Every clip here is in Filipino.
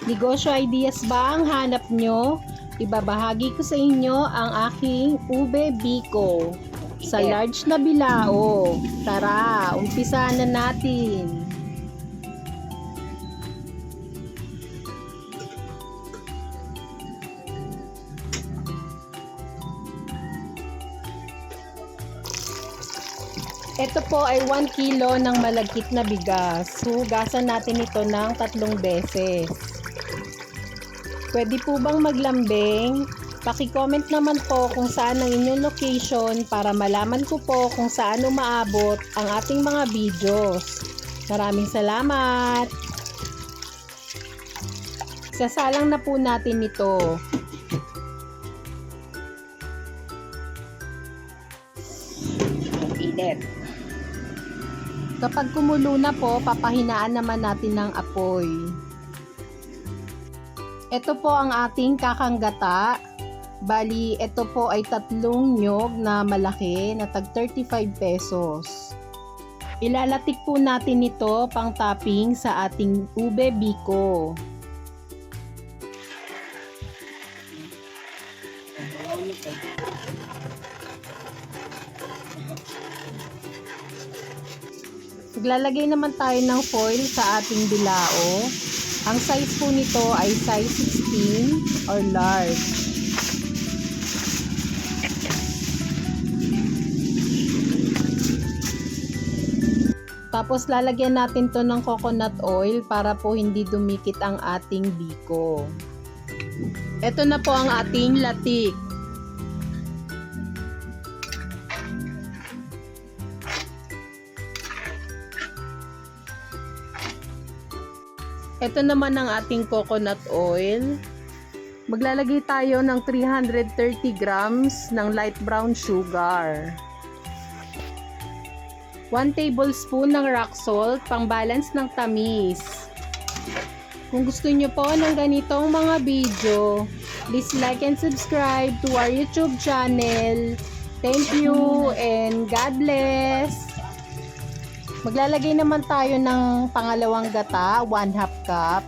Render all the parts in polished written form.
Negosyo ideas ba ang hanap nyo? Ibabahagi ko sa inyo ang aking ube biko sa large na bilao. Tara, umpisa na natin. Ito po ay 1 kilo ng malagkit na bigas. Hugasan natin ito ng 3 beses. Pwede po bang maglambing? Paki-comment naman po kung saan ang inyong location para malaman ko po kung saan umaabot ang ating mga videos. Maraming salamat! Sasalang na po natin ito. Init. Kapag kumulo na po, papahinaan naman natin ng apoy. Ito po ang ating kakanggata. Bali, ito po ay 3 nyog na malaki na tag 35 pesos. Ilalatik po natin ito pang topping sa ating ube biko. Maglalagay naman tayo ng foil sa ating bilao. Ang size po nito ay size 16 or large. Tapos lalagyan natin to ng coconut oil para po hindi dumikit ang ating biko. Ito na po ang ating latik. Ito naman ang ating coconut oil. Maglalagay tayo ng 330 grams ng light brown sugar. 1 tablespoon ng rock salt pang balance ng tamis. Kung gusto nyo po ng ganitong mga video, please like and subscribe to our YouTube channel. Thank you and God bless! Maglalagay naman tayo ng pangalawang gata, 1/2 cup.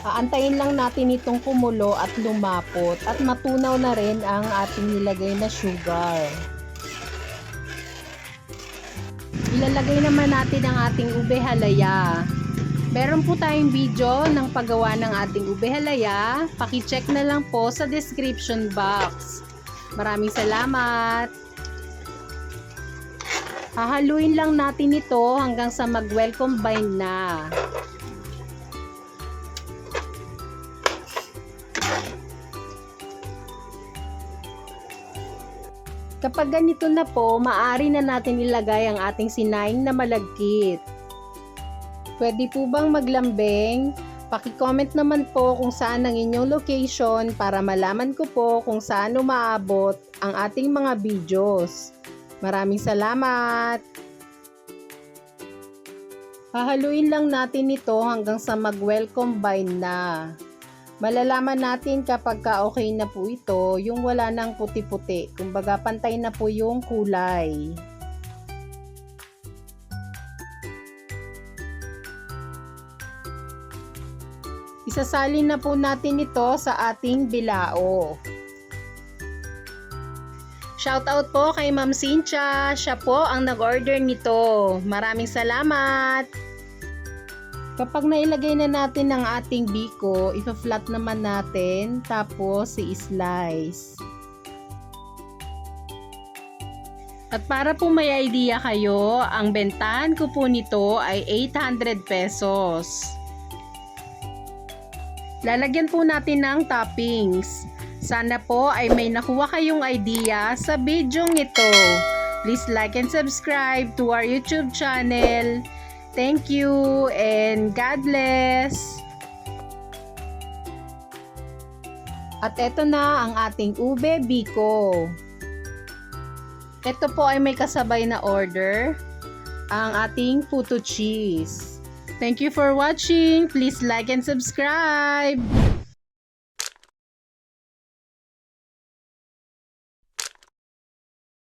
Aantayin lang natin itong kumulo at lumapot at matunaw na rin ang ating nilagay na sugar. Ilalagay naman natin ang ating ube halaya. Meron po tayong video ng paggawa ng ating ube halaya. Paki-check na lang po sa description box. Maraming salamat! Hahaluin lang natin ito hanggang sa mag-well combine na. Kapag ganito na po, maaari na natin ilagay ang ating sinaing na malagkit. Pwede po bang maglambing? Paki-comment naman po kung saan ang inyong location para malaman ko po kung saan umaabot ang ating mga videos. Maraming salamat! Hahaluin lang natin ito hanggang sa mag-well combine na. Malalaman natin kapag okay na po ito, yung wala ng puti-puti. Kumbaga pantay na po yung kulay. Isasalin na po natin ito sa ating bilao. Shoutout po kay Ma'am Cynthia. Siya po ang nag-order nito. Maraming salamat! Kapag nailagay na natin ang ating biko, ipa-flat naman natin, tapos i-slice. At para po may idea kayo, ang bentahan ko po nito ay 800 pesos. Lalagyan po natin ng toppings. Sana po ay may nakuha kayong idea sa video ito. Please like and subscribe to our YouTube channel. Thank you and God bless! At eto na ang ating ube biko. Ito po ay may kasabay na order, ang ating puto cheese. Thank you for watching. Please like and subscribe.